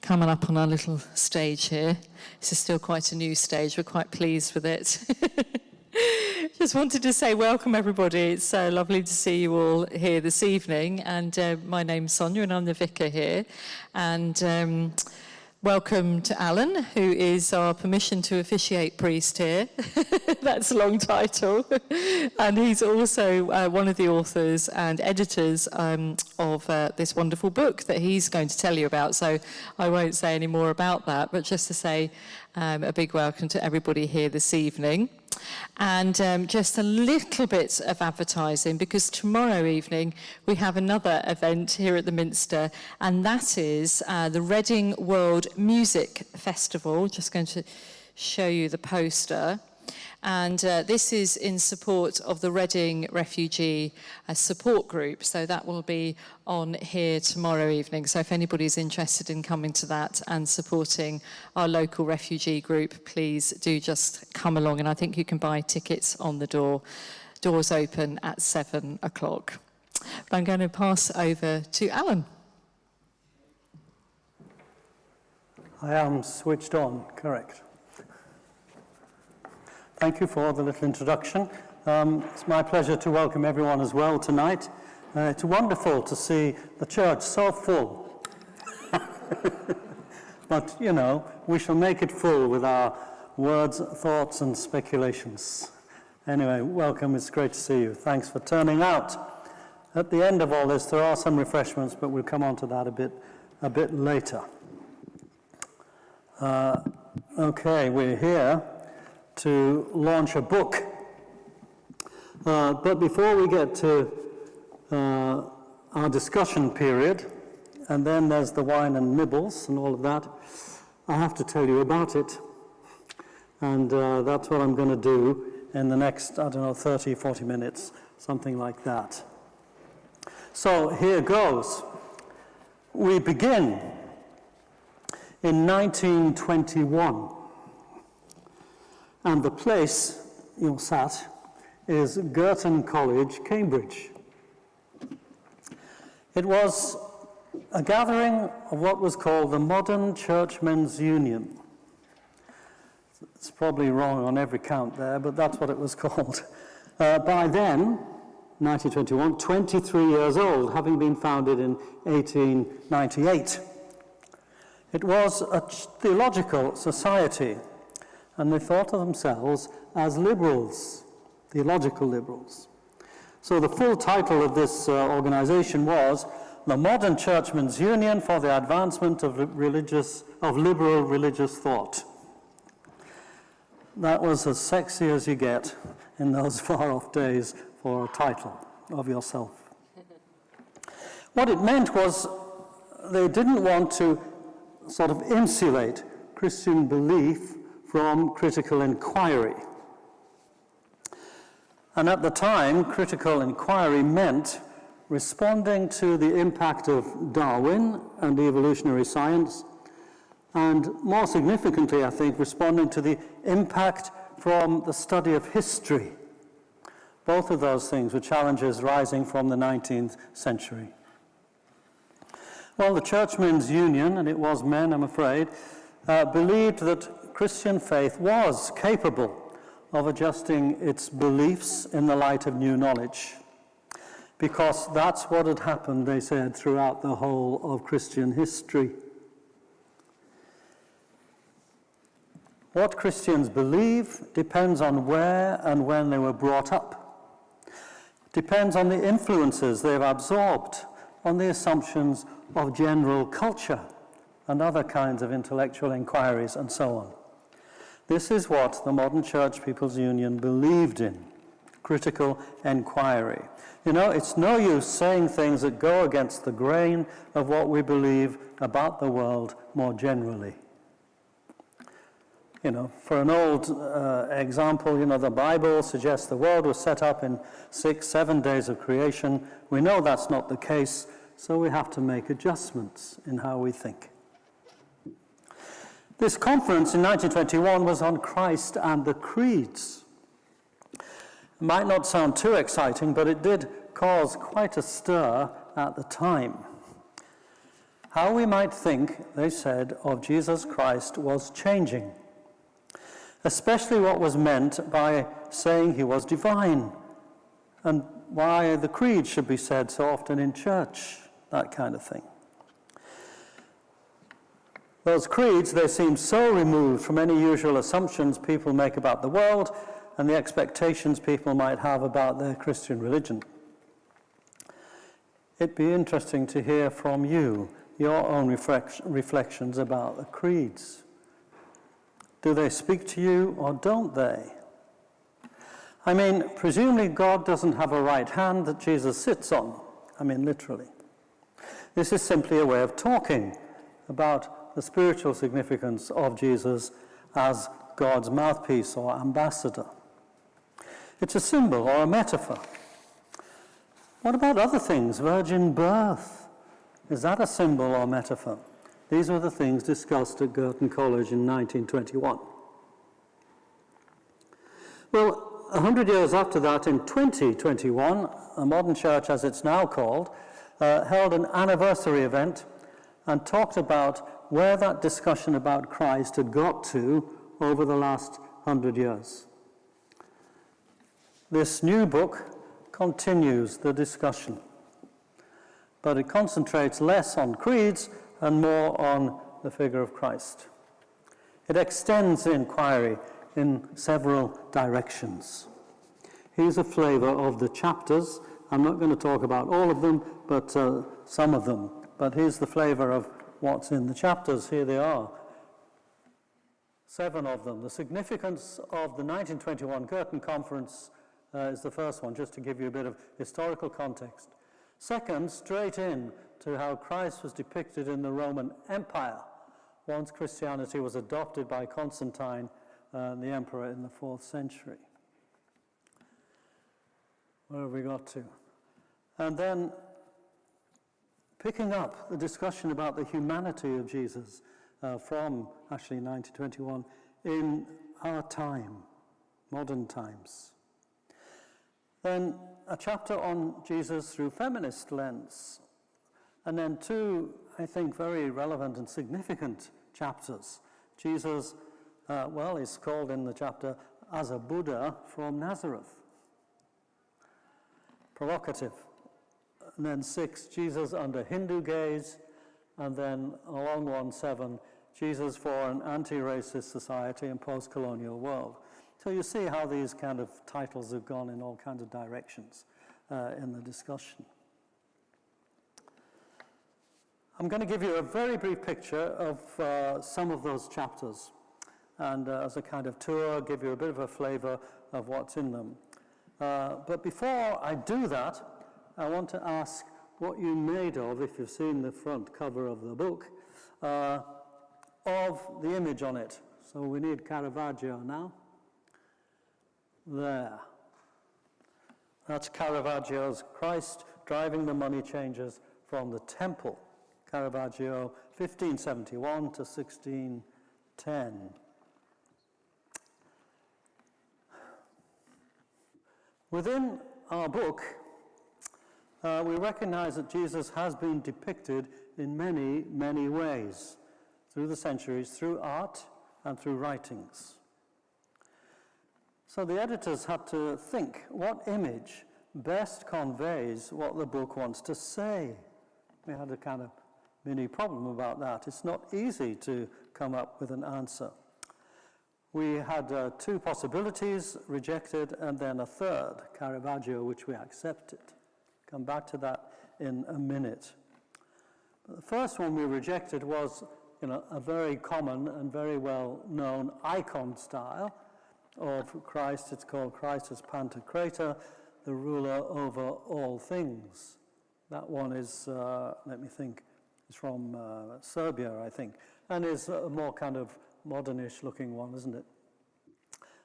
coming up on our little stage here. This is still quite a new stage. We're quite pleased with it. Just wanted to say welcome, everybody. It's so lovely to see you all here this evening. And my name's Sonia, and I'm the vicar here. And welcome to Alan, who is our permission to officiate priest here. That's a long title. And he's also one of the authors and editors of this wonderful book that he's going to tell you about. So I won't say any more about that, but just to say a big welcome to everybody here this evening. And just a little bit of advertising, because tomorrow evening we have another event here at the Minster, and that is the Reading World Music Festival. Just going to show you the poster. And this is in support of the Reading Refugee Support Group. So that will be on here tomorrow evening. So if anybody's interested in coming to that and supporting our local refugee group, please do just come along. And I think you can buy tickets on the door. Doors open at 7 o'clock. But I'm going to pass over to Alan. I am switched on, correct. Thank you for the little introduction. It's my pleasure to welcome everyone as well tonight. It's wonderful to see the church so full. But, you know, we shall make it full with our words, thoughts, and speculations. Anyway, welcome. It's great to see you. Thanks for turning out. At the end of all this, there are some refreshments, but we'll come on to that a bit later. Okay, we're here to launch a book. But before we get to our discussion period, and then there's the wine and nibbles and all of that, I have to tell you about it. And that's what I'm going to do in the next, 30, 40 minutes, something like that. So here goes. We begin in 1921. And the place you're sat is Girton College, Cambridge. It was a gathering of what was called the Modern Churchmen's Union. It's probably wrong on every count there, but that's what it was called. By then, 1921, 23 years old, having been founded in 1898. It was a theological society, and they thought of themselves as liberals, theological liberals. So the full title of this organization was the Modern Churchmen's Union for the Advancement of Liberal Religious Thought. That was as sexy as you get in those far-off days for a title of yourself. What it meant was they didn't want to sort of insulate Christian belief from critical inquiry. And at the time, critical inquiry meant responding to the impact of Darwin and evolutionary science, and more significantly, I think, responding to the impact from the study of history. Both of those things were challenges rising from the 19th century. Well, the Churchmen's Union, and it was men, I'm afraid, believed that Christian faith was capable of adjusting its beliefs in the light of new knowledge, because that's what had happened, they said, throughout the whole of Christian history. What Christians believe depends on where and when they were brought up, depends on the influences they've absorbed, on the assumptions of general culture and other kinds of intellectual inquiries and so on. This is what the Modern Church People's Union believed in, critical inquiry. You know, it's no use saying things that go against the grain of what we believe about the world more generally. You know, for an old example, you know, the Bible suggests the world was set up in 6-7 days of creation. We know that's not the case, so we have to make adjustments in how we think. This conference in 1921 was on Christ and the creeds. It might not sound too exciting, but it did cause quite a stir at the time. how we might think, they said, of Jesus Christ was changing, especially what was meant by saying he was divine, and why the creed should be said so often in church, that kind of thing. Those creeds, they seem so removed from any usual assumptions people make about the world and the expectations people might have about their Christian religion. It'd be interesting to hear from you, your own reflections about the creeds. Do they speak to you or don't they? I mean, presumably God doesn't have a right hand that Jesus sits on. I mean, literally. This is simply a way of talking about the spiritual significance of Jesus as God's mouthpiece or ambassador. It's a symbol or a metaphor. What about other things? Virgin birth. Is that a symbol or metaphor? These were the things discussed at Girton College in 1921. Well, 100 years after that, in 2021, a modern church, as it's now called, held an anniversary event and talked about where that discussion about Christ had got to over the last 100 years. This new book continues the discussion, but it concentrates less on creeds and more on the figure of Christ. It extends the inquiry in several directions. Here's a flavour of the chapters. I'm not going to talk about all of them, but some of them. But here's the flavour of what's in the chapters. Here they are. 7 of them. The significance of the 1921 Girton Conference is the first one, just to give you a bit of historical context. Second, straight in to how Christ was depicted in the Roman Empire once Christianity was adopted by Constantine, the emperor, in the 4th century. Where have we got to? And then picking up the discussion about the humanity of Jesus from actually 1921 in our time, modern times. Then a chapter on Jesus through feminist lens. And then 2, I think, very relevant and significant chapters. Jesus, is called in the chapter as a Buddha from Nazareth. Provocative. And then 6, Jesus under Hindu gaze. And then along 1:7, Jesus for an anti-racist society and post-colonial world. So you see how these kind of titles have gone in all kinds of directions in the discussion. I'm going to give you a very brief picture of some of those chapters, and as a kind of tour, give you a bit of a flavour of what's in them. But before I do that, I want to ask what you made of, if you've seen the front cover of the book, of the image on it. So we need Caravaggio now. There. That's Caravaggio's Christ driving the money changers from the temple. Caravaggio, 1571 to 1610. Within our book, we recognize that Jesus has been depicted in many, many ways through the centuries, through art and through writings. So the editors had to think, what image best conveys what the book wants to say? We had a kind of mini problem about that. It's not easy to come up with an answer. We had 2 possibilities, rejected, and then a third, Caravaggio, which we accepted. Come back to that in a minute. But the first one we rejected was, a very common and very well-known icon style of Christ. It's called Christ as Pantocrator, the ruler over all things. That one is, let me think, it's from Serbia, I think, and is a more kind of modernish looking one, isn't it?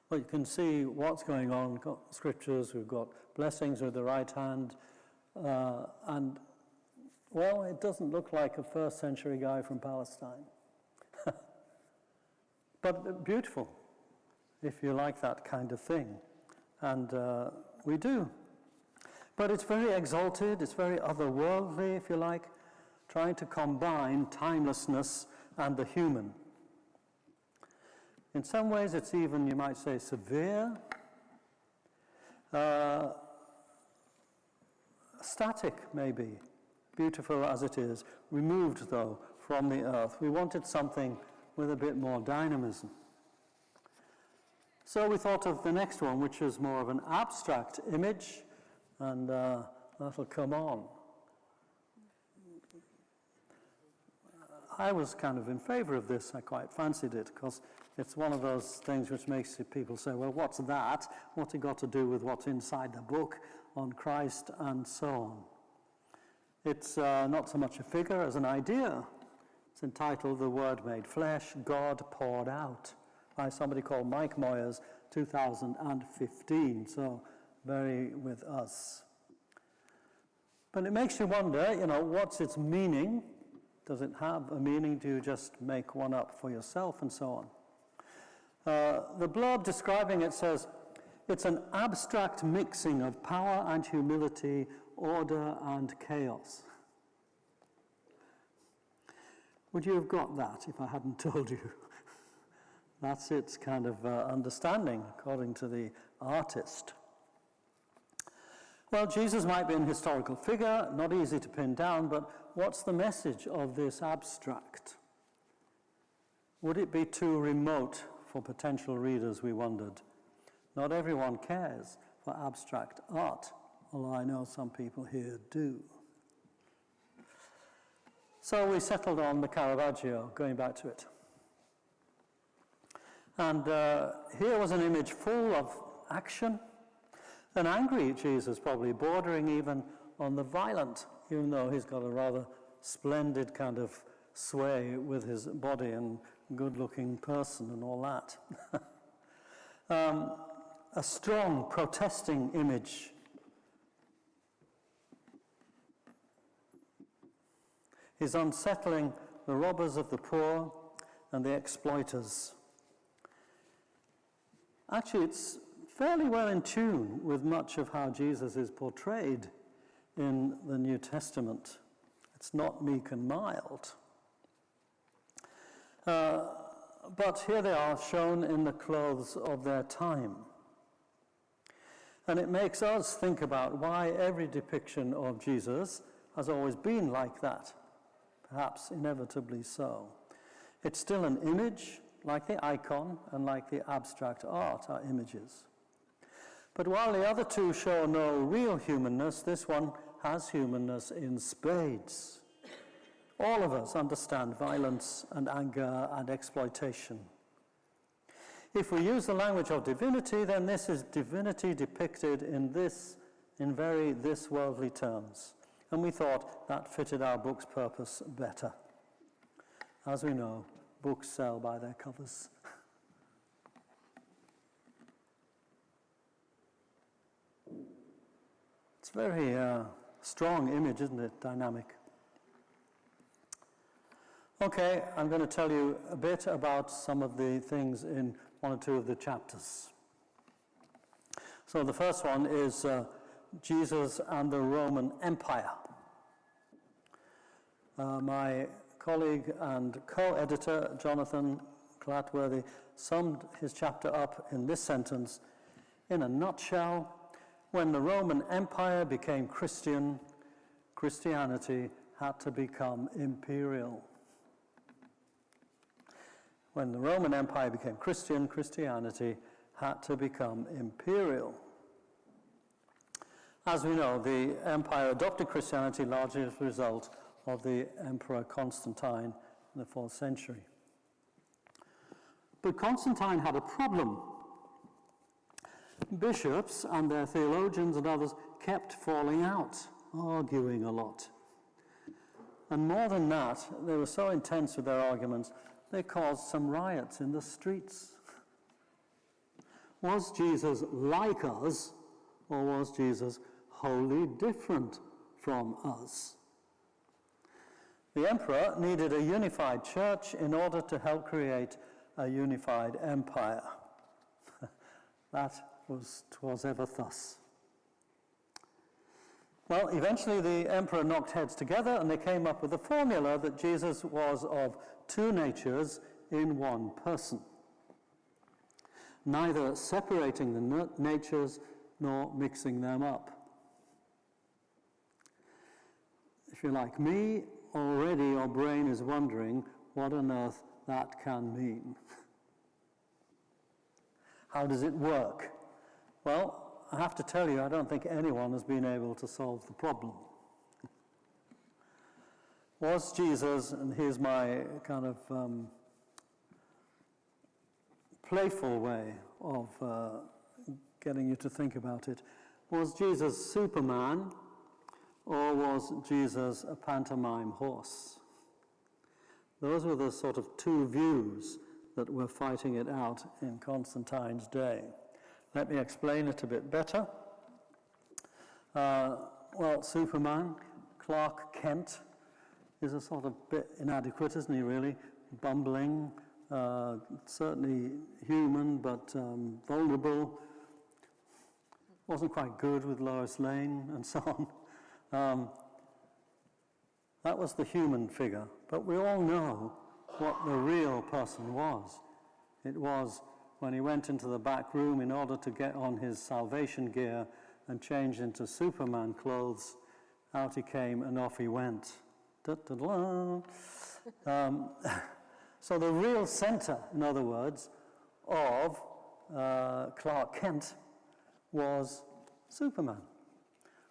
Well, you can see what's going on. We've got scriptures, we've got blessings with the right hand, and, well, it doesn't look like a 1st century guy from Palestine. But beautiful, if you like that kind of thing. And we do. But it's very exalted, it's very otherworldly, if you like, trying to combine timelessness and the human. In some ways, it's even, you might say, severe, static, maybe, beautiful as it is, removed, though, from the earth. We wanted something with a bit more dynamism. So we thought of the next one, which is more of an abstract image, and that'll come on. I was kind of in favor of this. I quite fancied it, because it's one of those things which makes people say, well, what's that? What's it got to do with what's inside the book on Christ and so on? It's not so much a figure as an idea. It's entitled The Word Made Flesh, God Poured Out, by somebody called Mike Moyers, 2015, so very with us. But it makes you wonder, what's its meaning? Does it have a meaning? Do you just make one up for yourself and so on? The blurb describing it says, it's an abstract mixing of power and humility, order and chaos. Would you have got that if I hadn't told you? That's its kind of understanding, according to the artist. Well, Jesus might be an historical figure, not easy to pin down, but what's the message of this abstract? Would it be too remote for potential readers, we wondered? Not everyone cares for abstract art, although I know some people here do. So we settled on the Caravaggio, going back to it. And here was an image full of action, an angry Jesus, probably bordering even on the violent, even though he's got a rather splendid kind of sway with his body and good-looking person and all that. A strong protesting image. He's unsettling the robbers of the poor and the exploiters. Actually, it's fairly well in tune with much of how Jesus is portrayed in the New Testament. It's not meek and mild. But here they are shown in the clothes of their time. And it makes us think about why every depiction of Jesus has always been like that, perhaps inevitably so. It's still an image, like the icon and like the abstract art are images. But while the other two show no real humanness, this one has humanness in spades. All of us understand violence and anger and exploitation. If we use the language of divinity, then this is divinity depicted in very this worldly terms. And we thought that fitted our book's purpose better. As we know, books sell by their covers. It's a very strong image, isn't it? Dynamic. Okay, I'm going to tell you a bit about some of the things in one or two of the chapters. So the first one is Jesus and the Roman Empire. My colleague and co-editor, Jonathan Clatworthy, summed his chapter up in this sentence: in a nutshell, when the Roman Empire became Christian, Christianity had to become imperial. When the Roman Empire became Christian, Christianity had to become imperial. As we know, the empire adopted Christianity largely as a result of the Emperor Constantine in the 4th century. But Constantine had a problem. Bishops and their theologians and others kept falling out, arguing a lot. And more than that, they were so intense with their arguments, they caused some riots in the streets. Was Jesus like us, or was Jesus wholly different from us? The emperor needed a unified church in order to help create a unified empire. That was 'twas ever thus. Well, eventually the emperor knocked heads together and they came up with the formula that Jesus was of two natures in one person, neither separating the natures nor mixing them up. If you're like me, already your brain is wondering what on earth that can mean. How does it work? Well, I have to tell you, I don't think anyone has been able to solve the problem. Was Jesus, and here's my kind of playful way of getting you to think about it, was Jesus Superman, or was Jesus a pantomime horse? Those were the sort of two views that were fighting it out in Constantine's day. Let me explain it a bit better. Well, Superman, Clark Kent, is a sort of bit inadequate, isn't he, really? Bumbling, certainly human, but vulnerable. Wasn't quite good with Lois Lane, and so on. That was the human figure. But we all know what the real person was. It was when he went into the back room in order to get on his salvation gear and change into Superman clothes, out he came and off he went. Da-da-da. So the real center, in other words, of Clark Kent was Superman,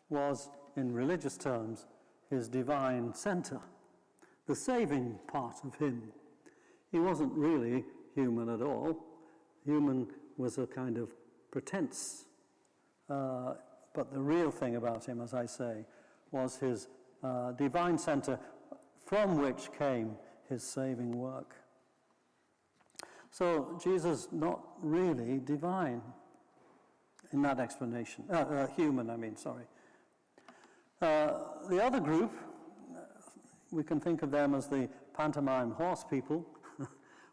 was, in religious terms, his divine center, the saving part of him. He wasn't really human at all. Human was a kind of pretense. But the real thing about him, as I say, was his divine center from which came his saving work. So Jesus not really divine in that explanation. Human, I mean, sorry. The other group, we can think of them as the pantomime horse people.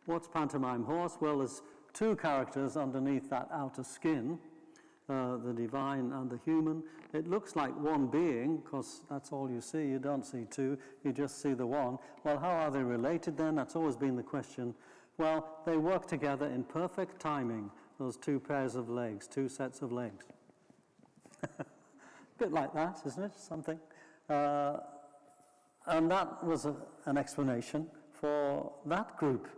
What's pantomime horse? Well, there's two characters underneath that outer skin, the divine and the human. It looks like one being, because that's all you see. You don't see two, you just see the one. Well, how are they related then? That's always been the question. Well, they work together in perfect timing, those two pairs of legs, two sets of legs. A bit like that, isn't it? Something. And that was an explanation for that group.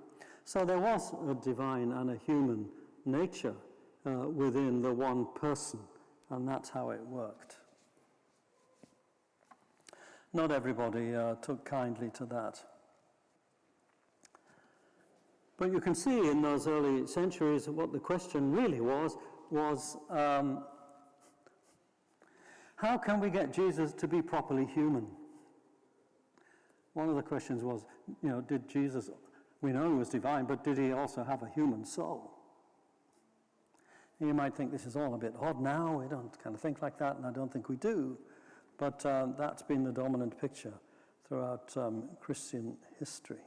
So there was a divine and a human nature within the one person, and that's how it worked. Not everybody took kindly to that. But you can see in those early centuries what the question really was how can we get Jesus to be properly human? One of the questions was, did Jesus, we know he was divine, but did he also have a human soul? And you might think this is all a bit odd now, we don't kind of think like that, and I don't think we do. But that's been the dominant picture throughout Christian history.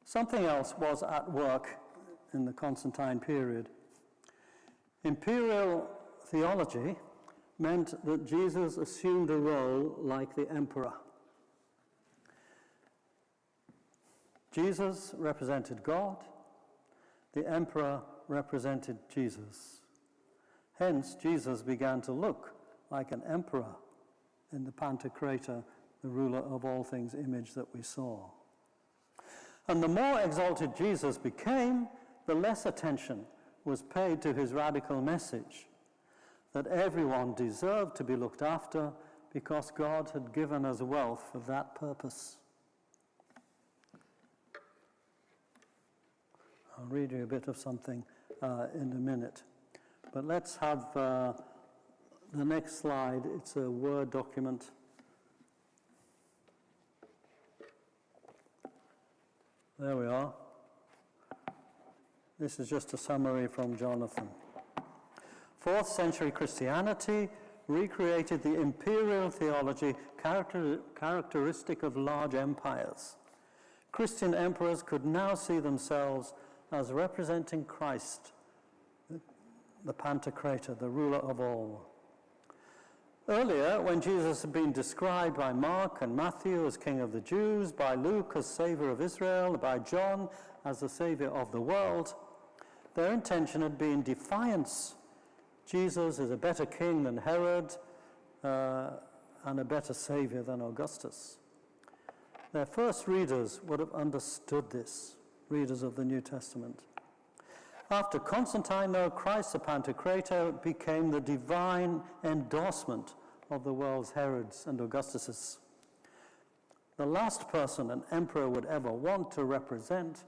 Something else was at work in the Constantine period. Imperial theology meant that Jesus assumed a role like the emperor. Jesus represented God, the emperor represented Jesus. Hence, Jesus began to look like an emperor in the Pantocrator, the ruler of all things image that we saw. And the more exalted Jesus became, the less attention was paid to his radical message that everyone deserved to be looked after because God had given us wealth for that purpose. I'll read you a bit of something in a minute. But let's have the next slide. It's a Word document. There we are. This is just a summary from Jonathan. 4th century Christianity recreated the imperial theology characteristic of large empires. Christian emperors could now see themselves as representing Christ, the Pantocrator, the ruler of all. Earlier, when Jesus had been described by Mark and Matthew as King of the Jews, by Luke as Savior of Israel, by John as the Savior of the world, their intention had been defiance. Jesus is a better king than Herod and a better Savior than Augustus. Their first readers would have understood this, readers of the New Testament. After Constantine, though, Christ the Pantocrator became the divine endorsement of the world's Herods and Augustuses. The last person an emperor would ever want to represent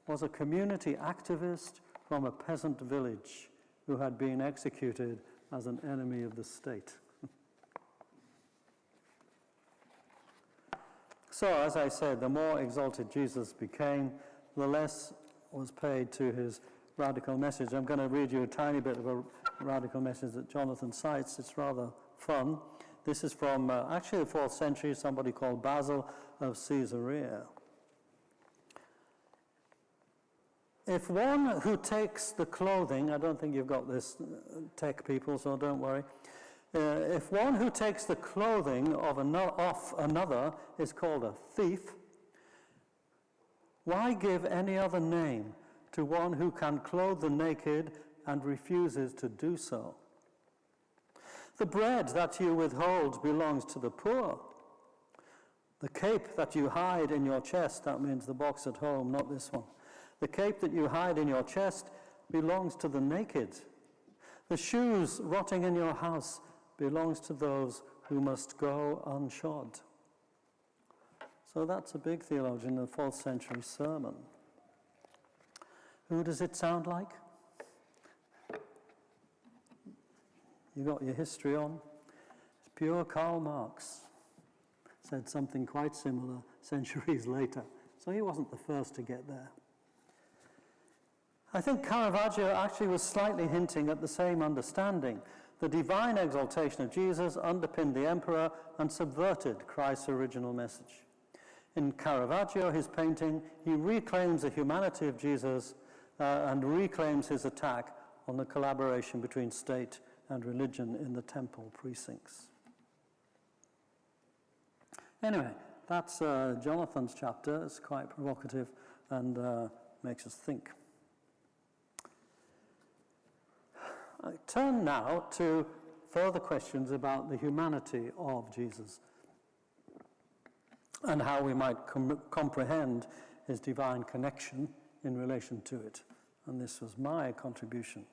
was a community activist from a peasant village who had been executed as an enemy of the state. So, as I said, the more exalted Jesus became, the less was paid to his radical message. I'm going to read you a tiny bit of a radical message that Jonathan cites. It's rather fun. This is from actually the 4th century, somebody called Basil of Caesarea. If one who takes the clothing, I don't think you've got this, tech people, so don't worry. If one who takes the clothing of off another is called a thief, why give any other name to one who can clothe the naked and refuses to do so? The bread that you withhold belongs to the poor. The cape that you hide in your chest, that means the box at home, not this one. The cape that you hide in your chest belongs to the naked. The shoes rotting in your house belongs to those who must go unshod. So that's a big theologian in the 4th century sermon. Who does it sound like? You got your history on? It's pure Karl Marx. Said something quite similar centuries later. So he wasn't the first to get there. I think Caravaggio actually was slightly hinting at the same understanding. The divine exaltation of Jesus underpinned the emperor and subverted Christ's original message. In Caravaggio, his painting, he reclaims the humanity of Jesus and reclaims his attack on the collaboration between state and religion in the temple precincts. Anyway, that's Jonathan's chapter. It's quite provocative and makes us think. I turn now to further questions about the humanity of Jesus and how we might comprehend his divine connection in relation to it. And this was my contribution.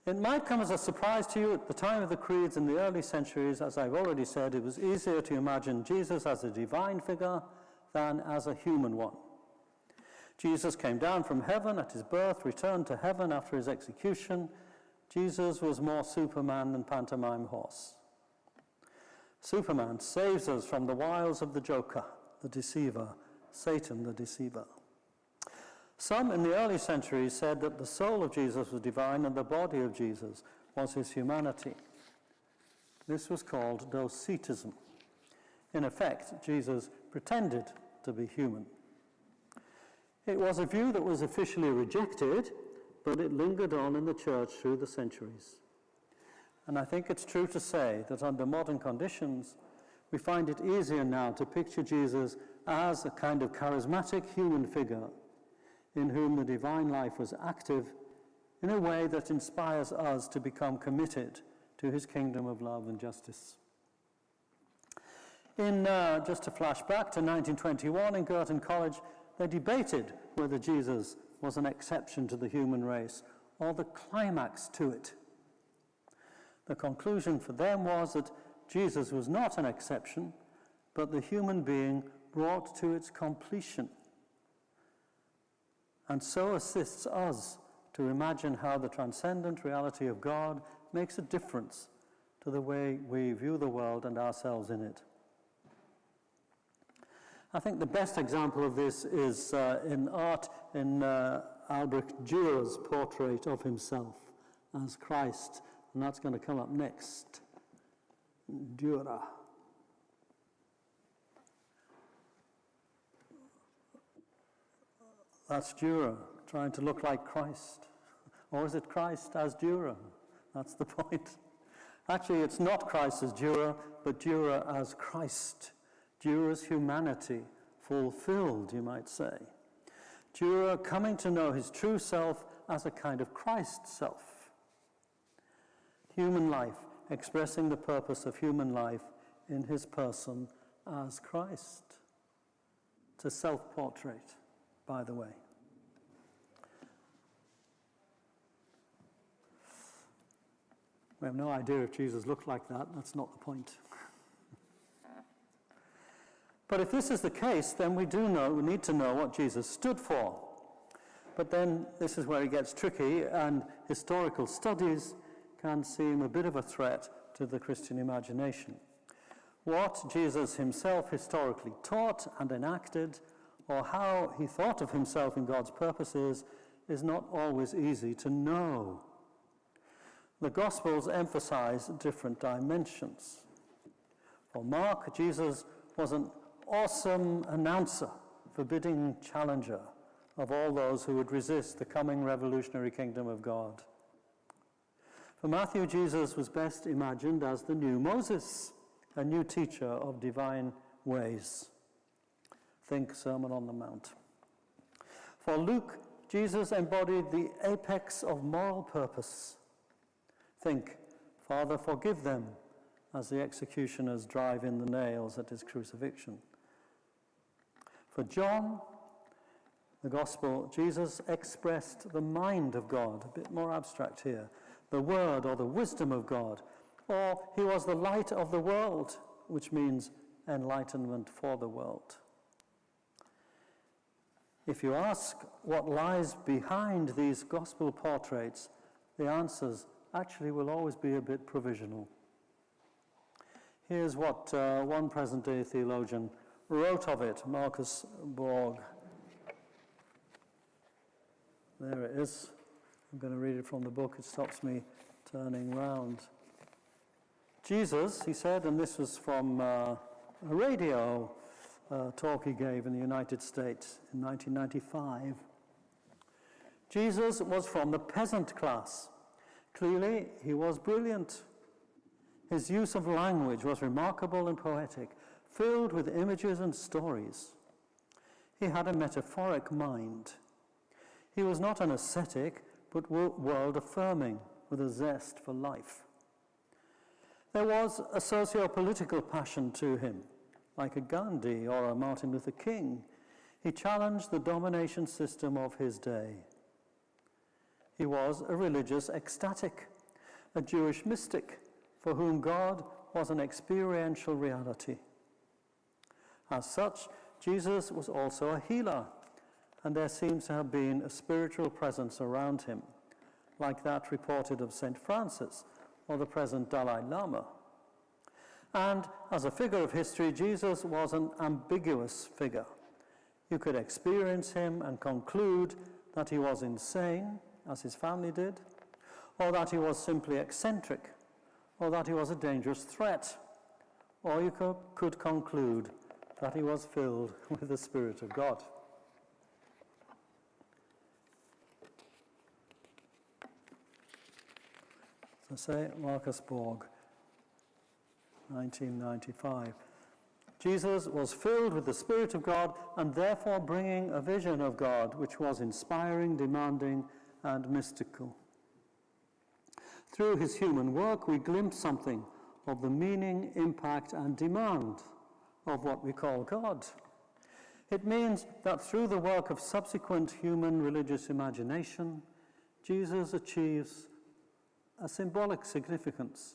It might come as a surprise to you at the time of the creeds in the early centuries. As I've already said, it was easier to imagine Jesus as a divine figure than as a human one. Jesus came down from heaven at his birth, returned to heaven after his execution. Jesus was more Superman than pantomime horse. Superman saves us from the wiles of the Joker, the deceiver, Satan the deceiver. Some in the early centuries said that the soul of Jesus was divine and the body of Jesus was his humanity. This was called docetism. In effect, Jesus pretended to be human. It was a view that was officially rejected, but it lingered on in the church through the centuries. And I think it's true to say that under modern conditions, we find it easier now to picture Jesus as a kind of charismatic human figure in whom the divine life was active in a way that inspires us to become committed to his kingdom of love and justice. Just to flash back to 1921 in Girton College, they debated whether Jesus was an exception to the human race or the climax to it. The conclusion for them was that Jesus was not an exception, but the human being brought to its completion, and so assists us to imagine how the transcendent reality of God makes a difference to the way we view the world and ourselves in it. I think the best example of this is in art in Albrecht Dürer's portrait of himself as Christ, and that's going to come up next. Dürer. That's Dürer trying to look like Christ, Or is it Christ as Dura? That's the point. Actually, it's not Christ as Dura, but Dura as Christ. Dura's humanity fulfilled, you might say. Dura coming to know his true self as a kind of Christ self. Human life, expressing the purpose of human life in his person as Christ. It's a self-portrait, by the way. We have no idea if Jesus looked like that. That's not the point. But if this is the case, then we need to know what Jesus stood for. But then this is where it gets tricky, and historical studies can seem a bit of a threat to the Christian imagination. What Jesus himself historically taught and enacted, or how he thought of himself in God's purposes, is not always easy to know. The Gospels emphasize different dimensions. For Mark, Jesus was an awesome announcer, forbidding challenger of all those who would resist the coming revolutionary kingdom of God. For Matthew, Jesus was best imagined as the new Moses, a new teacher of divine ways. Think Sermon on the Mount. For Luke, Jesus embodied the apex of moral purpose. Think, Father, forgive them, as the executioners drive in the nails at his crucifixion. For John, the Gospel, Jesus expressed the mind of God, a bit more abstract here, the word or the wisdom of God, or he was the light of the world, which means enlightenment for the world. If you ask what lies behind these Gospel portraits, the answers actually will always be a bit provisional. Here's what one present-day theologian wrote of it, Marcus Borg. There it is. I'm going to read it from the book. It stops me turning round. Jesus, he said, and this was from a radio talk he gave in the United States in 1995. Jesus was from the peasant class. Clearly, he was brilliant. His use of language was remarkable and poetic, filled with images and stories. He had a metaphoric mind. He was not an ascetic, but world-affirming, with a zest for life. There was a socio-political passion to him, like a Gandhi or a Martin Luther King. He challenged the domination system of his day. He was a religious ecstatic, a Jewish mystic, for whom God was an experiential reality. As such, Jesus was also a healer, and there seems to have been a spiritual presence around him, like that reported of St. Francis or the present Dalai Lama. And as a figure of history, Jesus was an ambiguous figure. You could experience him and conclude that he was insane, as his family did, or that he was simply eccentric, or that he was a dangerous threat, or you could conclude that he was filled with the Spirit of God. So say Marcus Borg, 1995. Jesus was filled with the Spirit of God and therefore bringing a vision of God which was inspiring, demanding, and mystical. Through his human work, we glimpse something of the meaning, impact, and demand of what we call God. It means that through the work of subsequent human religious imagination, Jesus achieves a symbolic significance.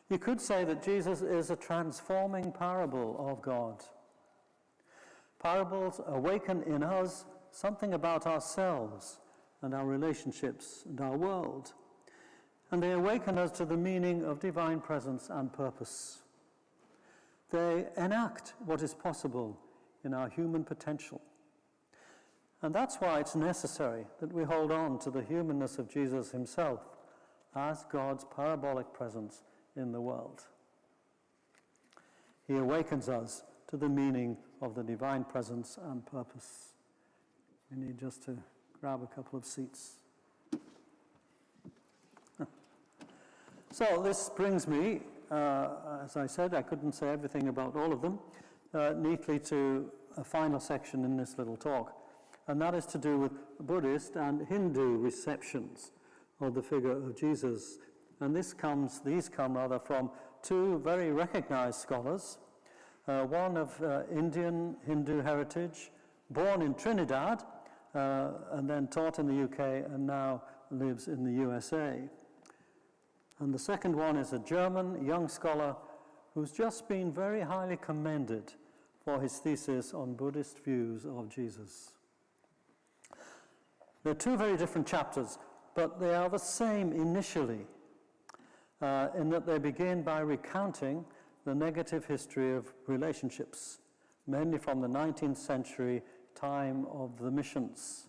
You could say that Jesus is a transforming parable of God. Parables awaken in us something about ourselves and our relationships and our world. And they awaken us to the meaning of divine presence and purpose. They enact what is possible in our human potential. And that's why it's necessary that we hold on to the humanness of Jesus himself as God's parabolic presence in the world. He awakens us to the meaning of the divine presence and purpose. We need just to grab a couple of seats. So this brings me, as I said, I couldn't say everything about all of them, neatly to a final section in this little talk, and that is to do with Buddhist and Hindu receptions of the figure of Jesus. And these come from two very recognized scholars, one of Indian Hindu heritage, born in Trinidad, and then taught in the UK and now lives in the USA. And the second one is a German young scholar who's just been very highly commended for his thesis on Buddhist views of Jesus. They're two very different chapters, but they are the same initially, in that they begin by recounting the negative history of relationships, mainly from the 19th century time of the missions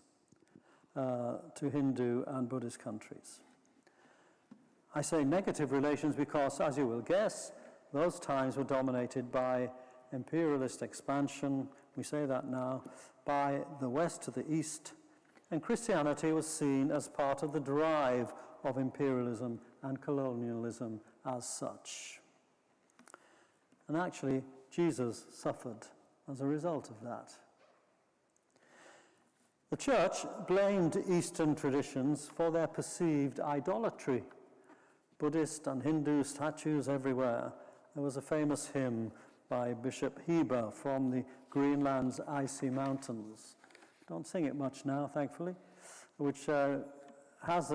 to Hindu and Buddhist countries. I say negative relations because, as you will guess, those times were dominated by imperialist expansion, we say that now, by the West to the East, and Christianity was seen as part of the drive of imperialism and colonialism as such. And actually, Jesus suffered as a result of that. The church blamed Eastern traditions for their perceived idolatry. Buddhist and Hindu statues everywhere. There was a famous hymn by Bishop Heber from the Greenland's icy mountains. Don't sing it much now, thankfully, which has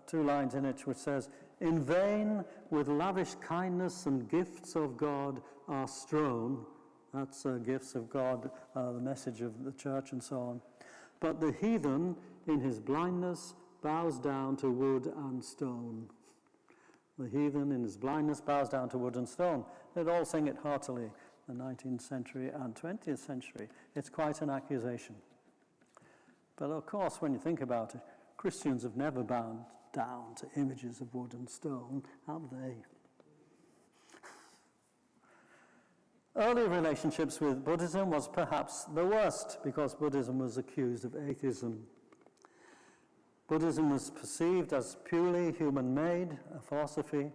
two lines in it which says, "In vain with lavish kindness and gifts of God are strown." That's gifts of God, the message of the church and so on. "But the heathen in his blindness bows down to wood and stone." The heathen in his blindness bows down to wood and stone. They'd all sing it heartily, the 19th century and 20th century. It's quite an accusation. But of course, when you think about it, Christians have never bowed down to images of wood and stone, have they? Early relationships with Buddhism was perhaps the worst because Buddhism was accused of atheism. Buddhism was perceived as purely human-made, a philosophy,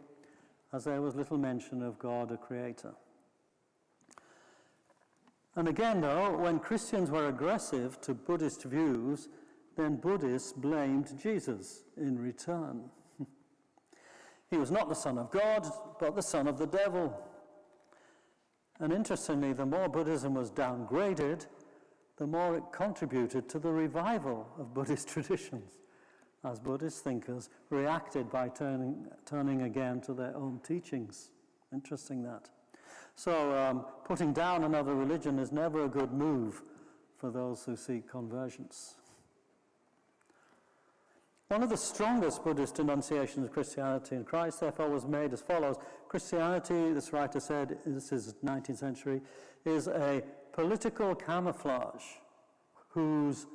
as there was little mention of God, a creator. And again, though, when Christians were aggressive to Buddhist views, then Buddhists blamed Jesus in return. He was not the Son of God, but the son of the devil. And interestingly, the more Buddhism was downgraded, the more it contributed to the revival of Buddhist traditions, as Buddhist thinkers reacted by turning again to their own teachings. Interesting that. So putting down another religion is never a good move for those who seek conversions. One of the strongest Buddhist denunciations of Christianity and Christ, therefore, was made as follows. Christianity, this writer said, this is 19th century, is a political camouflage whose,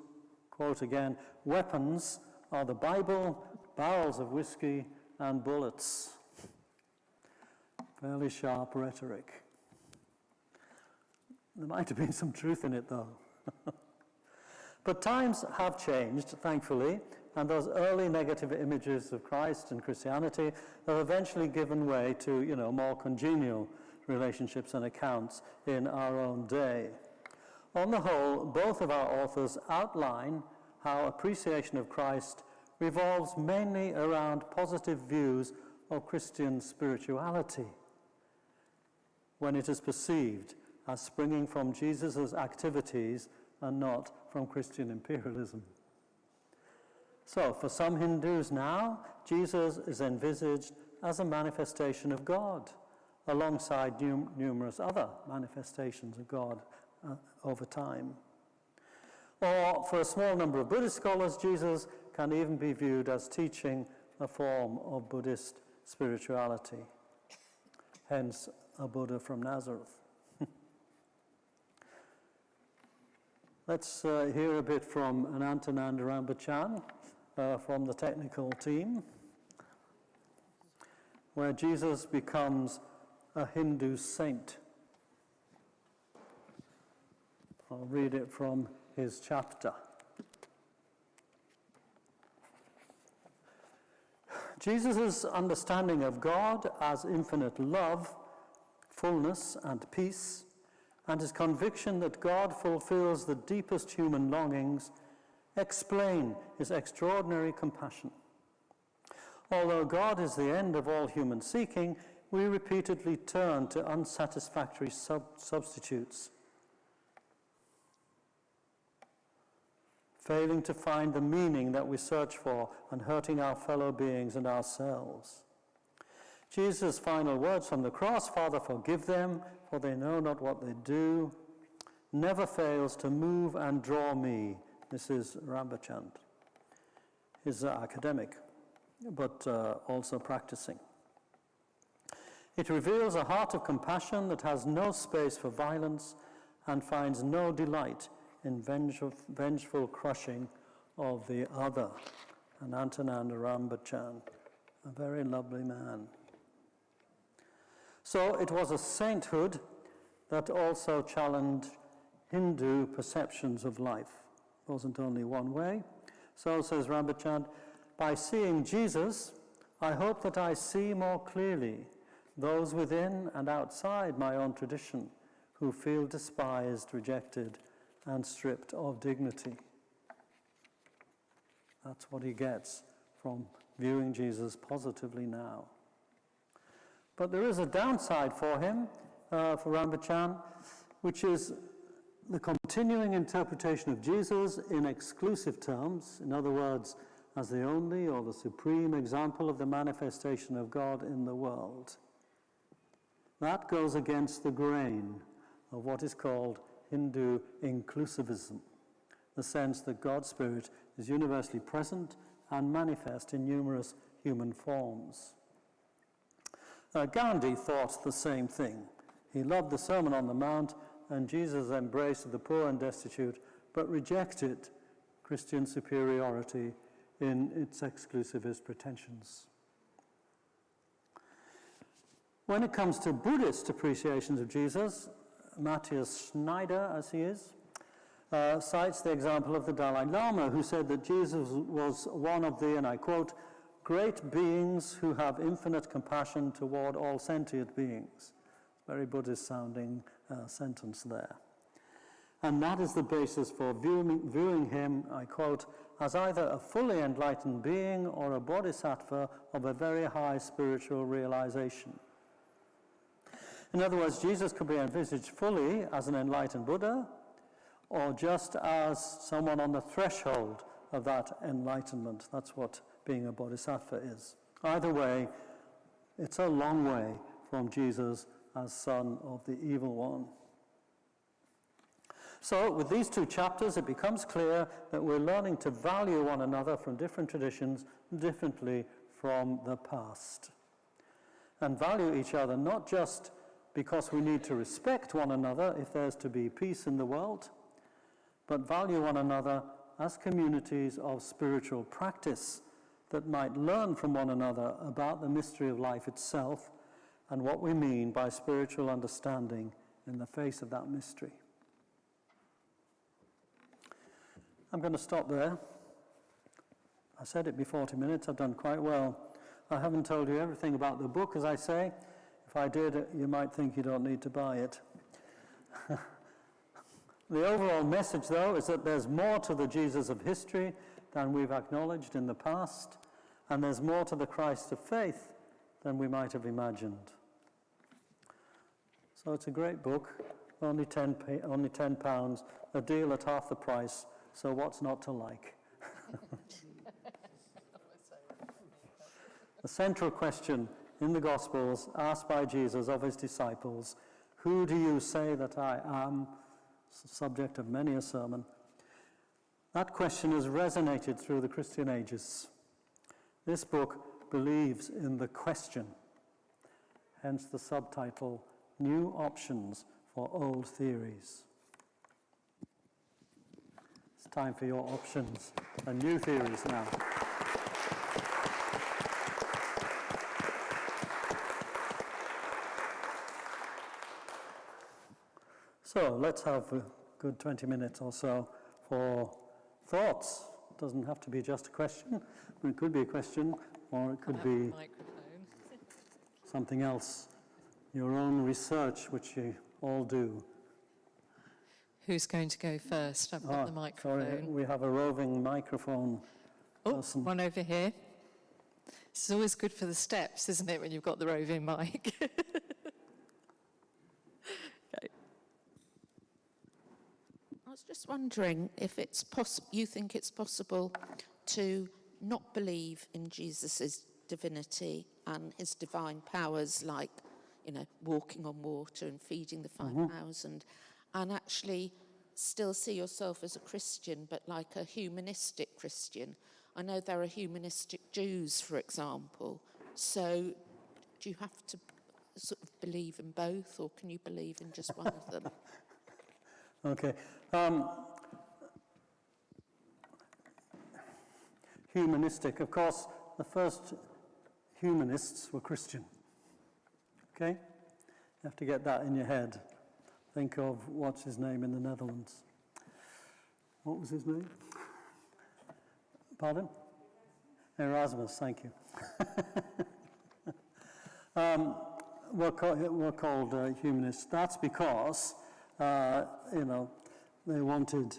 quote again, weapons are the Bible, barrels of whiskey, and bullets. Fairly sharp rhetoric. There might have been some truth in it, though. But times have changed, thankfully, and those early negative images of Christ and Christianity have eventually given way to, more congenial relationships and accounts in our own day. On the whole, both of our authors outline how appreciation of Christ revolves mainly around positive views of Christian spirituality, when it is perceived as springing from Jesus' activities and not from Christian imperialism. So, for some Hindus now, Jesus is envisaged as a manifestation of God, alongside numerous other manifestations of God over time. Or, for a small number of Buddhist scholars, Jesus can even be viewed as teaching a form of Buddhist spirituality, hence a Buddha from Nazareth. Let's hear a bit from Anantanand Rambachan from the technical team, where Jesus becomes a Hindu saint. I'll read it from his chapter. Jesus' understanding of God as infinite love, fullness, and peace, and his conviction that God fulfills the deepest human longings explain his extraordinary compassion. Although God is the end of all human seeking, we repeatedly turn to unsatisfactory substitutes, failing to find the meaning that we search for and hurting our fellow beings and ourselves. Jesus' final words from the cross, "Father, forgive them, for they know not what they do," never fails to move and draw me. This is Ramchand. He's an academic, but also practicing. It reveals a heart of compassion that has no space for violence and finds no delight in vengeful crushing of the other. And Antanand Ramchand, a very lovely man. So it was a sainthood that also challenged Hindu perceptions of life. It wasn't only one way. So, says Ramchand, by seeing Jesus, I hope that I see more clearly those within and outside my own tradition who feel despised, rejected, and stripped of dignity. That's what he gets from viewing Jesus positively now. But there is a downside for him, for Ramchand, which is the continuing interpretation of Jesus in exclusive terms, in other words, as the only or the supreme example of the manifestation of God in the world. That goes against the grain of what is called Hindu inclusivism, the sense that God's Spirit is universally present and manifest in numerous human forms. Gandhi thought the same thing. He loved the Sermon on the Mount and Jesus' embrace of the poor and destitute, but rejected Christian superiority in its exclusivist pretensions. When it comes to Buddhist appreciations of Jesus, Matthias Schneider, as he is, cites the example of the Dalai Lama, who said that Jesus was one of the, and I quote, great beings who have infinite compassion toward all sentient beings. Very Buddhist-sounding sentence there. And that is the basis for viewing him, I quote, as either a fully enlightened being or a bodhisattva of a very high spiritual realization. In other words, Jesus could be envisaged fully as an enlightened Buddha, or just as someone on the threshold of that enlightenment. That's what being a bodhisattva is. Either way, it's a long way from Jesus as son of the evil one. So, with these two chapters, it becomes clear that we're learning to value one another from different traditions differently from the past. And value each other not just because we need to respect one another if there's to be peace in the world, but value one another as communities of spiritual practice that might learn from one another about the mystery of life itself and what we mean by spiritual understanding in the face of that mystery. I'm going to stop there. I said it'd be 40 minutes. I've done quite well. I haven't told you everything about the book, as I say. If I did, you might think you don't need to buy it. The overall message, though, is that there's more to the Jesus of history than we've acknowledged in the past, and there's more to the Christ of faith than we might have imagined. So it's a great book, only £10, a deal at half the price, so what's not to like? The central question in the Gospels, asked by Jesus of his disciples, who do you say that I am? It's the subject of many a sermon. That question has resonated through the Christian ages. This book believes in the question, hence the subtitle, New Options for Old Theories. It's time for your options and new theories now. So let's have a good 20 minutes or so for thoughts. doesn't have to be just a question. It could be a question, or it could be Microphone. something else. Your own research, which you all do. Who's going to go first? I've got the microphone. Sorry, we have a roving microphone person. One over here. This is always good for the steps, isn't it, when you've got the roving mic? Okay. I was just wondering if it's you think it's possible to not believe in Jesus' divinity and his divine powers, like, walking on water and feeding the 5,000, and actually still see yourself as a Christian, but like a humanistic Christian. I know there are humanistic Jews, for example. So do you have to sort of believe in both, or can you believe in just one of them? Okay. Humanistic. Of course, the first humanists were Christian. Okay? You have to get that in your head. Think of, what's his name in the Netherlands? What was his name? Pardon? Erasmus, thank you. We're called humanists. That's because, they wanted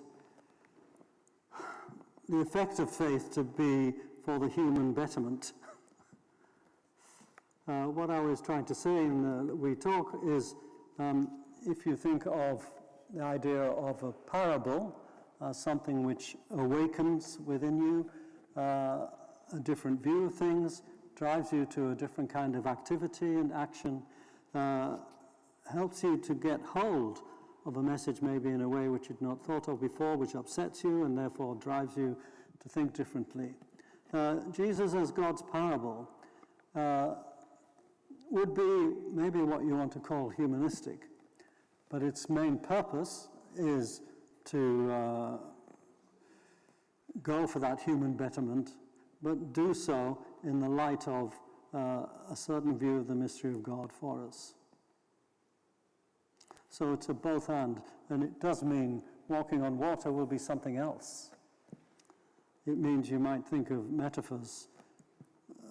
the effect of faith to be for the human betterment. What I was trying to say in We Talk is, if you think of the idea of a parable as something which awakens within you a different view of things, drives you to a different kind of activity and action, helps you to get hold of a message maybe in a way which you'd not thought of before, which upsets you and therefore drives you to think differently. Jesus as God's parable would be maybe what you want to call humanistic, but its main purpose is to go for that human betterment, but do so in the light of a certain view of the mystery of God for us. So it's a both and it does mean walking on water will be something else. It means you might think of metaphors.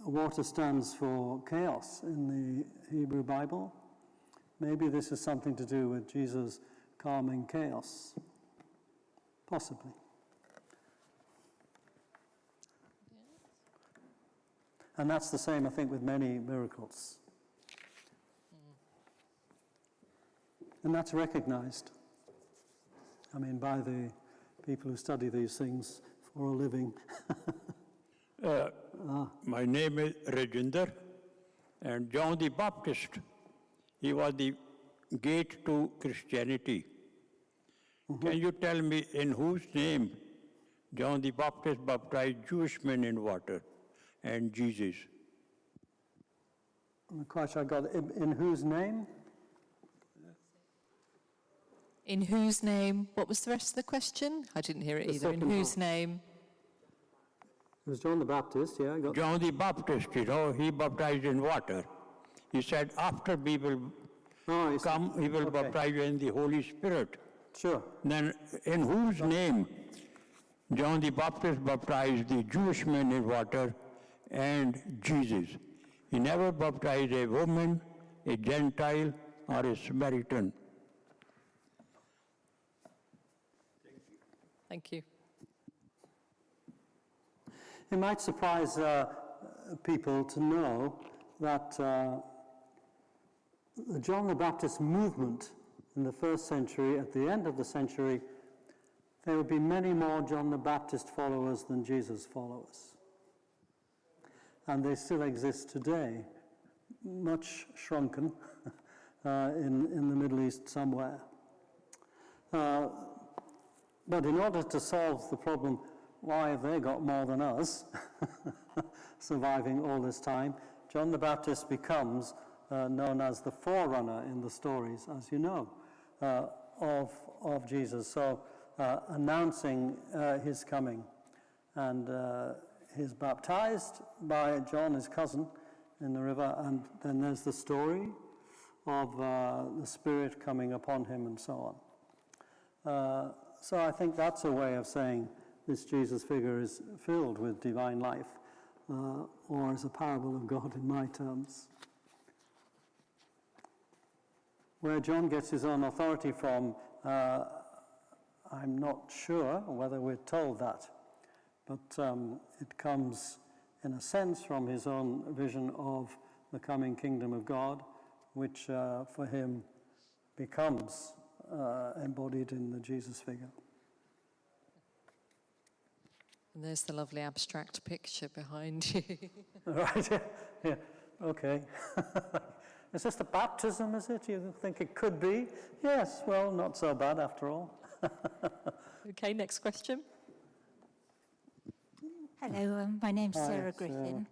Water stands for chaos in the Hebrew Bible. Maybe this is something to do with Jesus calming chaos. Possibly. And that's the same, I think, with many miracles. And that's recognized, by the people who study these things for a living. My name is Rajinder, and John the Baptist, he was the gate to Christianity. Can you tell me in whose name John the Baptist baptized Jewish men in water and Jesus? I'm not quite sure I got it. In whose name? In whose name? What was the rest of the question? I didn't hear it either. In whose name? It was John the Baptist, yeah. John the Baptist, he baptized in water. He said, after he will come, he will baptize you in the Holy Spirit. Sure. Then, in whose name John the Baptist baptized the Jewish men in water and Jesus? He never baptized a woman, a Gentile, or a Samaritan. Thank you. It might surprise people to know that the John the Baptist movement in the first century, at the end of the century, there would be many more John the Baptist followers than Jesus followers. And they still exist today, much shrunken in the Middle East somewhere. But in order to solve the problem, why have they got more than us surviving all this time? John the Baptist becomes known as the forerunner in the stories, as you know, of Jesus. So announcing his coming. And he's baptized by John, his cousin, in the river. And then there's the story of the Spirit coming upon him and so on. So I think that's a way of saying this Jesus figure is filled with divine life, or as a parable of God in my terms. Where John gets his own authority from, I'm not sure whether we're told that, but it comes in a sense from his own vision of the coming kingdom of God, which for him becomes embodied in the Jesus figure. And there's the lovely abstract picture behind you. Right, yeah, okay. Is this the baptism, is it? You think it could be? Yes, well, not so bad after all. Okay, next question. Hello, my name's Hi, Sarah Griffin.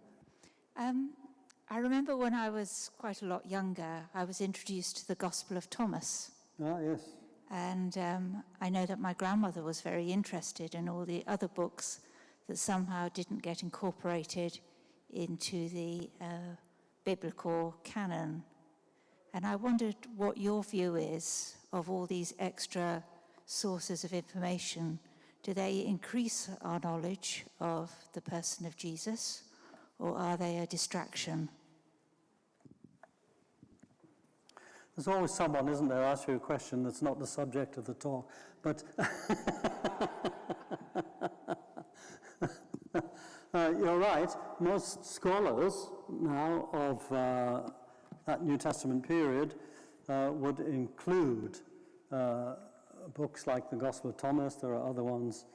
I remember when I was quite a lot younger, I was introduced to the Gospel of Thomas. Ah, yes. And I know that my grandmother was very interested in all the other books that somehow didn't get incorporated into the biblical canon. And I wondered what your view is of all these extra sources of information. Do they increase our knowledge of the person of Jesus, or are they a distraction? There's always someone, isn't there, ask you a question that's not the subject of the talk. But you're right. Most scholars now of that New Testament period would include books like the Gospel of Thomas, there are other ones,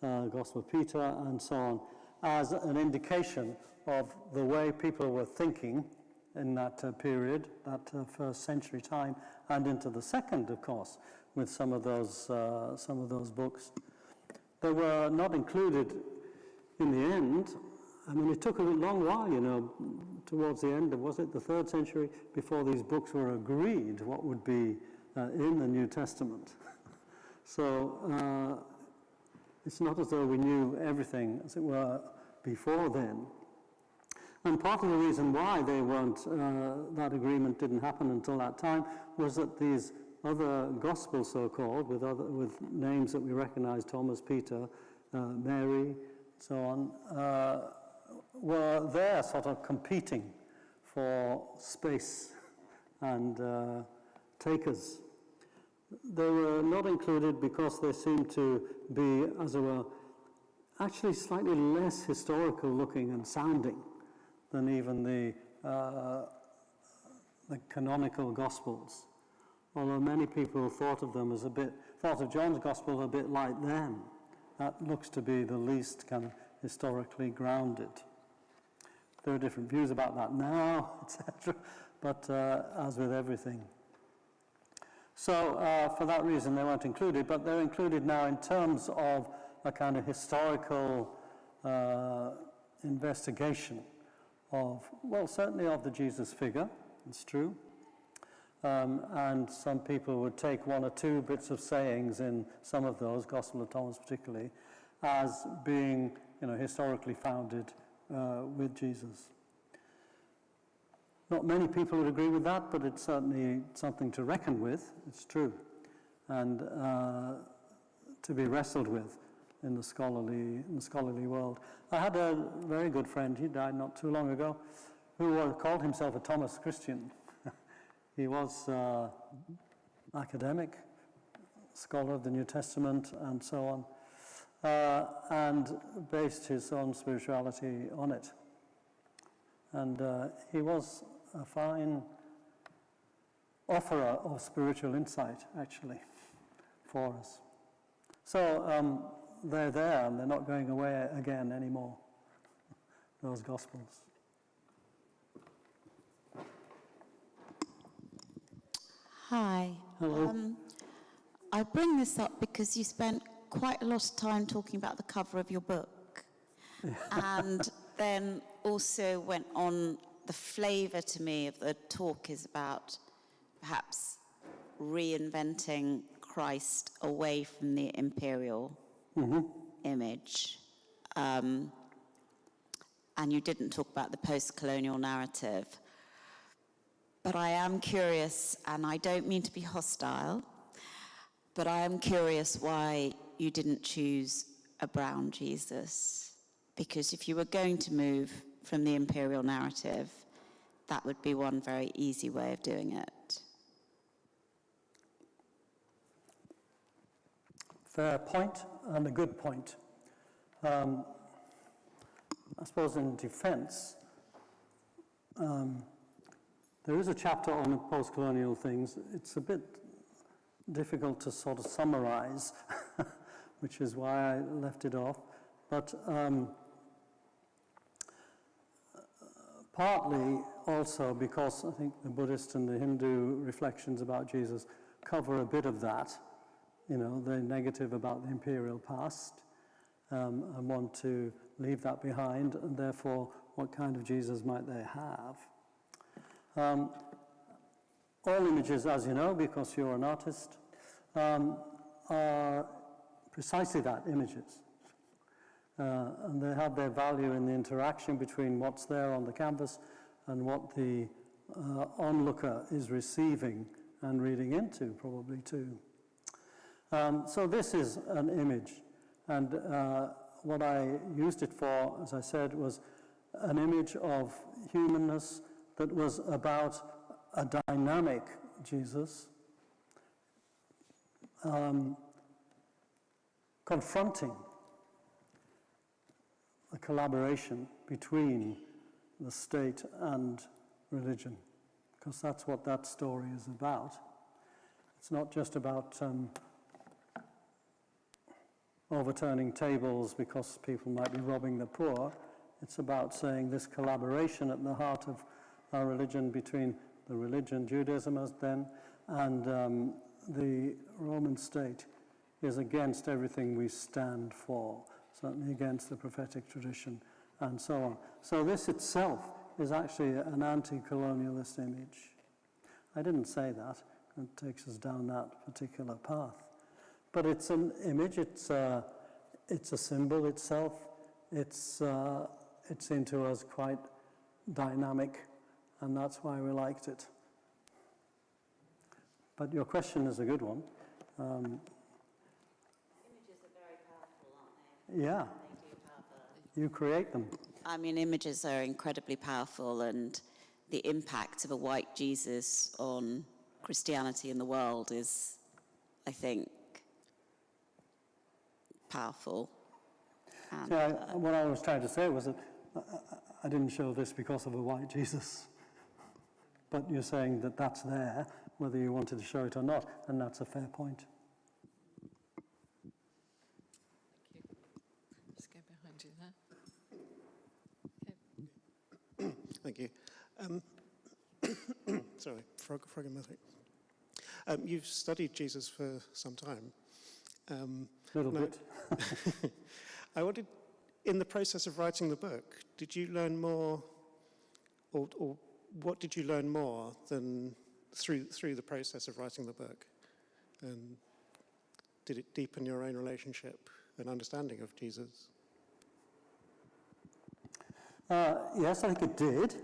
Gospel of Peter, and so on, as an indication of the way people were thinking in that period, that first century time, and into the second, of course, with some of those books. They were not included in the end. I mean, it took a long while, you know, towards the end of, was it the 3rd century, before these books were agreed what would be in the New Testament. So it's not as though we knew everything, as it were, before then. And part of the reason why they weren't, that agreement didn't happen until that time, was that these other Gospels, so-called, with names that we recognize, Thomas, Peter, Mary, so on, were there sort of competing for space and takers. They were not included because they seemed to be, as it were, actually slightly less historical looking and sounding than even the canonical Gospels. Although many people thought of them as thought of John's Gospel a bit like them. That looks to be the least kind of historically grounded. There are different views about that now, etc., but as with everything. So for that reason they weren't included, but they're included now in terms of a kind of historical investigation of, well, certainly of the Jesus figure, it's true. And some people would take one or two bits of sayings in some of those, Gospel of Thomas particularly, as being, you know, historically founded with Jesus. Not many people would agree with that, but it's certainly something to reckon with, it's true, and to be wrestled with in the scholarly world. I had a very good friend, he died not too long ago, who called himself a Thomas Christian. He was academic, scholar of the New Testament, and so on, and based his own spirituality on it. And he was a fine offerer of spiritual insight, actually, for us. So they're there, and they're not going away again anymore, those Gospels. Hi. Hello. I bring this up because you spent quite a lot of time talking about the cover of your book. And then also went on, the flavour to me of the talk is about perhaps reinventing Christ away from the imperial image. And you didn't talk about the post-colonial narrative. But I am curious, and I don't mean to be hostile, but I am curious why you didn't choose a brown Jesus? Because if you were going to move from the imperial narrative, that would be one very easy way of doing it. Fair point, and a good point. I suppose in defense, there is a chapter on post-colonial things. It's a bit difficult to sort of summarize, which is why I left it off. But partly also because I think the Buddhist and the Hindu reflections about Jesus cover a bit of that, you know, the negative about the imperial past, and want to leave that behind, and therefore, what kind of Jesus might they have? All images, as you know, because you're an artist, are precisely that, images. And they have their value in the interaction between what's there on the canvas and what the onlooker is receiving and reading into, probably too. So this is an image, and what I used it for, as I said, was an image of humanness that was about a dynamic Jesus confronting a collaboration between the state and religion, because that's what that story is about. It's not just about overturning tables because people might be robbing the poor. It's about saying this collaboration at the heart of our religion between the religion, Judaism as then, and the Roman state is against everything we stand for, certainly against the prophetic tradition and so on. So this itself is actually an anti-colonialist image. I didn't say that. It takes us down that particular path. But it's an image, it's a symbol itself. It seemed to us quite dynamic, and that's why we liked it. But your question is a good one. Images are very powerful, aren't they? Yeah. They do have You create them. I mean, images are incredibly powerful, and the impact of a white Jesus on Christianity in the world is, I think, powerful. And, What I was trying to say was that I didn't show this because of a white Jesus. But you're saying that that's there, whether you wanted to show it or not, and that's a fair point. Thank you. Just go behind you there. Okay. Thank you. Sorry, frog emotic. You've studied Jesus for some time. A little bit. I wanted, in the process of writing the book, did you learn more, or what did you learn more than through the process of writing the book? And did it deepen your own relationship and understanding of Jesus? Yes, I think it did.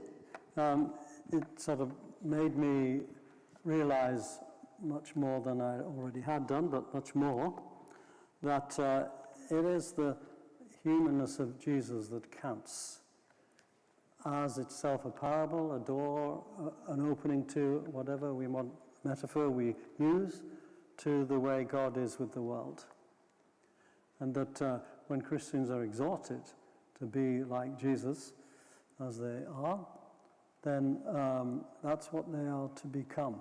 It sort of made me realize much more than I already had done, but much more, that it is the humanness of Jesus that counts. As itself a parable, a door, an opening to whatever we want, metaphor we use, to the way God is with the world. And that when Christians are exhorted to be like Jesus, as they are, then that's what they are to become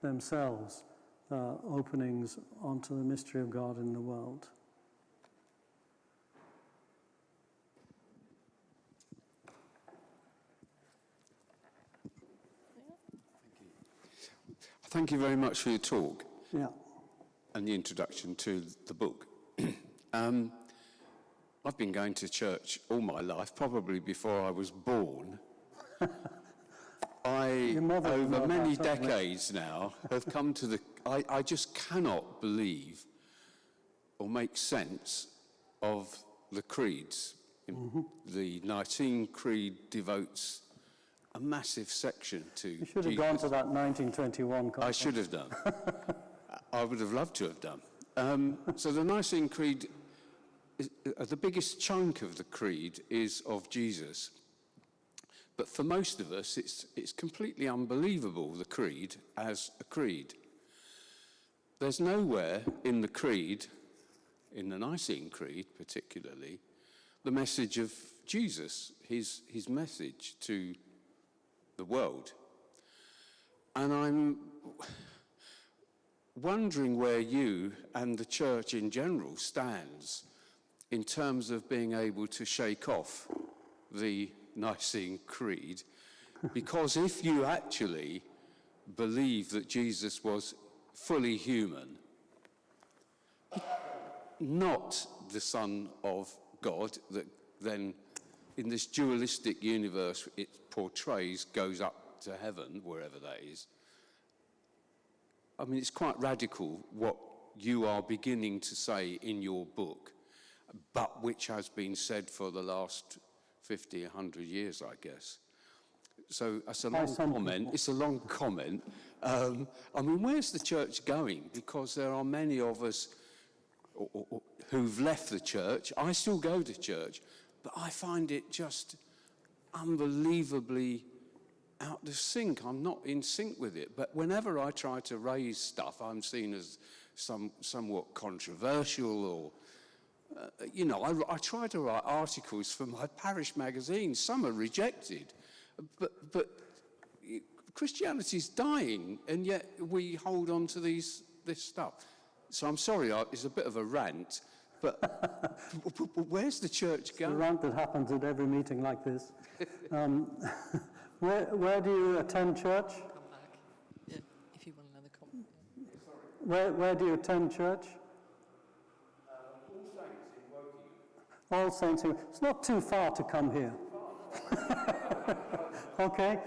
themselves, openings onto the mystery of God in the world. Thank you very much for your talk. Yeah. And the introduction to the book. I've been going to church all my life, probably before I was born. Over many decades now, have come to I just cannot believe or make sense of the creeds. Mm-hmm. The Nicene Creed devotes a massive section to You should have gone to that 1921 conference. I should have done. I would have loved to have done. So the Nicene Creed the biggest chunk of the creed is of Jesus. But for most of us, it's completely unbelievable, the creed, as a creed. There's nowhere in the creed, in the Nicene Creed particularly, the message of Jesus, his message to the world. And I'm wondering where you and the church in general stands in terms of being able to shake off the Nicene Creed, because if you actually believe that Jesus was fully human, not the Son of God, that then in this dualistic universe it portrays goes up to heaven, wherever that is. I mean, it's quite radical what you are beginning to say in your book, but which has been said for the last 50, 100 years, I guess. So it's a long comment. It's a long comment. I mean, where's the church going? Because there are many of us who've left the church. I still go to church, but I find it just unbelievably out of sync. I'm not in sync with it. But whenever I try to raise stuff, I'm seen as somewhat controversial or I try to write articles for my parish magazine. Some are rejected, but Christianity's dying, and yet we hold on to this stuff. So I'm sorry, it's a bit of a rant, but where's the church going? It's a rant that happens at every meeting like this. Where do you attend church? Come back. Yeah, if you want another comment. Where do you attend church? All Saints. It's not too far to come here. Okay?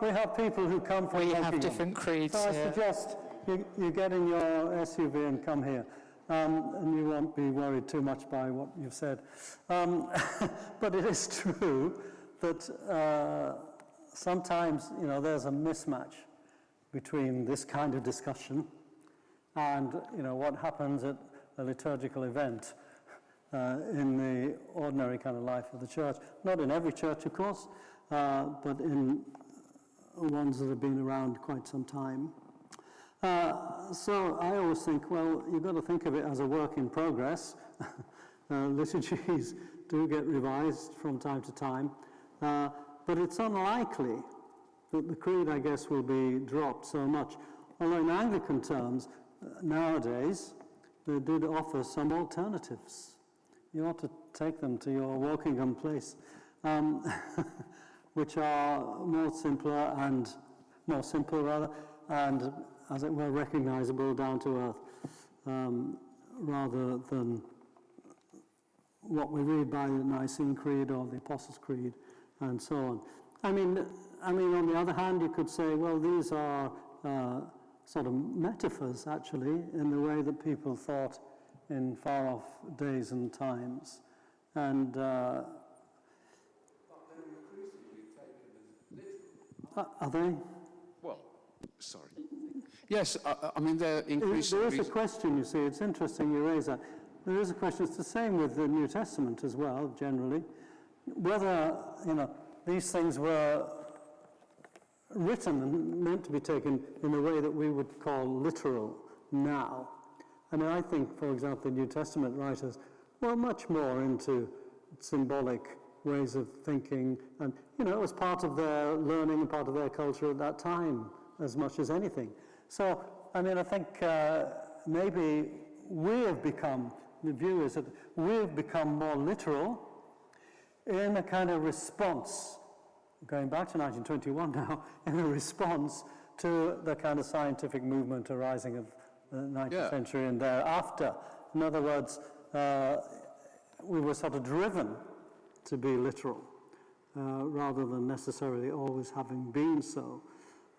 We have people who come from We have Wokingham. different creeds. So I Yeah. suggest you get in your SUV and come here. And you won't be worried too much by what you've said. But it is true that sometimes, there's a mismatch between this kind of discussion and, what happens at a liturgical event. In the ordinary kind of life of the church. Not in every church, of course, but in ones that have been around quite some time. So I always think, well, you've got to think of it as a work in progress. Liturgies do get revised from time to time, but it's unlikely that the creed, I guess, will be dropped so much. Although in Anglican terms, nowadays, they did offer some alternatives. You ought to take them to your Wokingham place, which are more simple, and as it were, recognizable, down to earth, rather than what we read by the Nicene Creed or the Apostles' Creed, and so on. I mean, on the other hand, you could say, well, these are sort of metaphors, actually, in the way that people thought in far-off days and times. And are they? Well, sorry. Yes, I mean, they're increasingly... There is a question, you see, it's interesting you raise that. There is a question, it's the same with the New Testament as well, generally, whether, these things were written and meant to be taken in a way that we would call literal now. I mean, I think, for example, the New Testament writers were much more into symbolic ways of thinking, and, it was part of their learning and part of their culture at that time, as much as anything. So, I mean, I think maybe we have become, the view is that we've become more literal in a kind of response, going back to 1921 now, in a response to the kind of scientific movement arising of the 19th century and thereafter. In other words, we were sort of driven to be literal, rather than necessarily always having been so.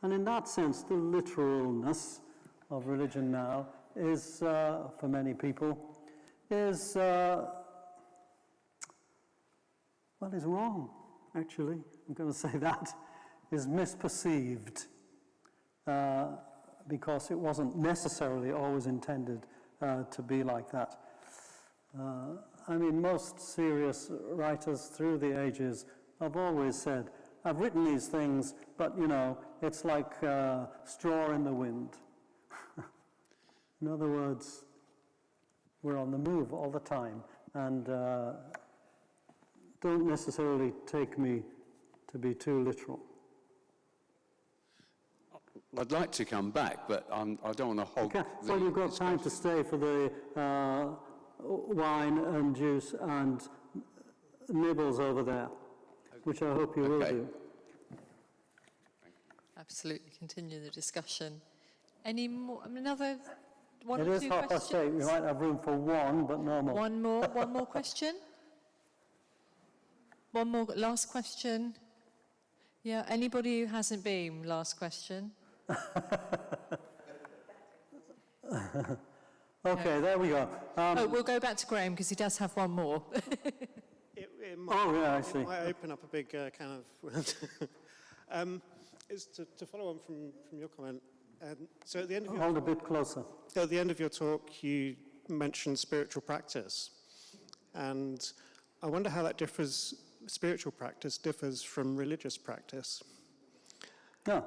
And in that sense, the literalness of religion now is, for many people, is wrong, actually. I'm going to say that, is misperceived. Because it wasn't necessarily always intended to be like that. I mean, most serious writers through the ages have always said, I've written these things, but, you know, it's like straw in the wind. In other words, we're on the move all the time, and don't necessarily take me to be too literal. I'd like to come back, but I don't want to hog Okay. the Well, you've got discussion. time to stay for the wine and juice and nibbles over there, which I hope you will Okay. do. Absolutely, continue the discussion. Any more? Another one It or is two 8:30. questions? We might have room for one, but no more. One more question? One more, last question? Yeah, anybody who hasn't been, last question? Okay, there we go. Um, Oh, We'll go back to Graham because he does have one more. It might, yeah, I see. It might open up a big can of... is to follow on from your comment. So at the end of your Hold a bit closer. At the end of your talk, you mentioned spiritual practice. And I wonder how that differs, spiritual practice differs from religious practice. No.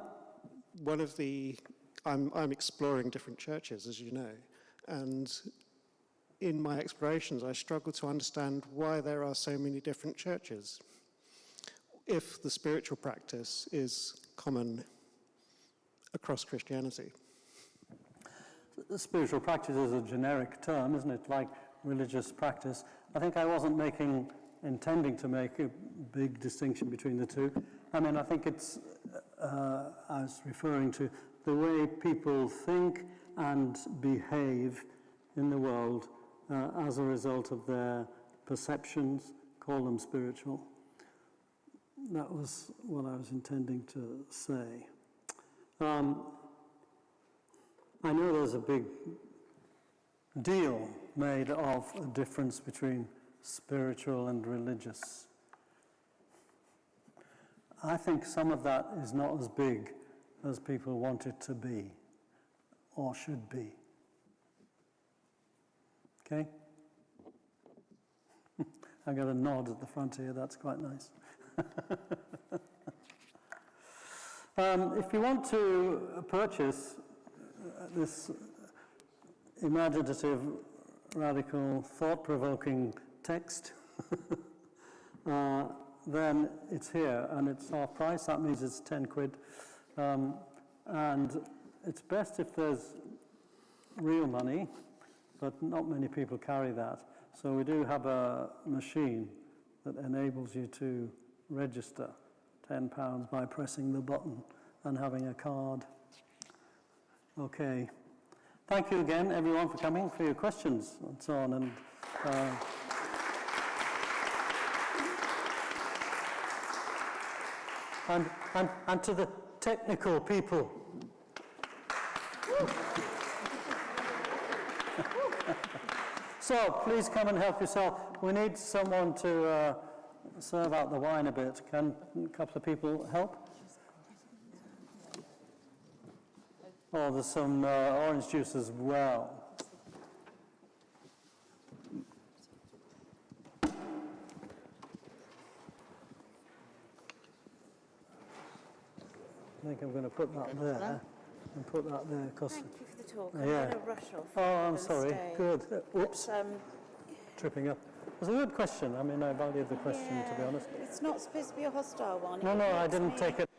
One of the, I'm exploring different churches, as you know, and in my explorations, I struggle to understand why there are so many different churches. If the spiritual practice is common across Christianity. Spiritual practice is a generic term, isn't it? Like religious practice. I think I wasn't intending to make a big distinction between the two. I mean, I think it's, I was referring to the way people think and behave in the world as a result of their perceptions, call them spiritual. That was what I was intending to say. I know there's a big deal made of a difference between spiritual and religious. I think some of that is not as big as people want it to be, or should be. Okay? I got a nod at the front here, that's quite nice. If you want to purchase this imaginative, radical, thought-provoking text, then it's here, and it's half price. That means it's 10 quid. And it's best if there's real money, but not many people carry that. So we do have a machine that enables you to register £10 by pressing the button and having a card. Okay. Thank you again, everyone, for coming, for your questions and so on. And to the technical people. So please come and help yourself. We need someone to serve out the wine a bit. Can a couple of people help? Oh, there's some orange juice as well. I think I'm going to put that there and put that there. Thank you for the talk. I'm Yeah. going to rush off. Oh, I'm and sorry. stay. Good. Oops. But, Tripping up. It was a good question. I mean, I valued the question, to be honest. It's not supposed to be a hostile one. No, It I makes didn't me- take it.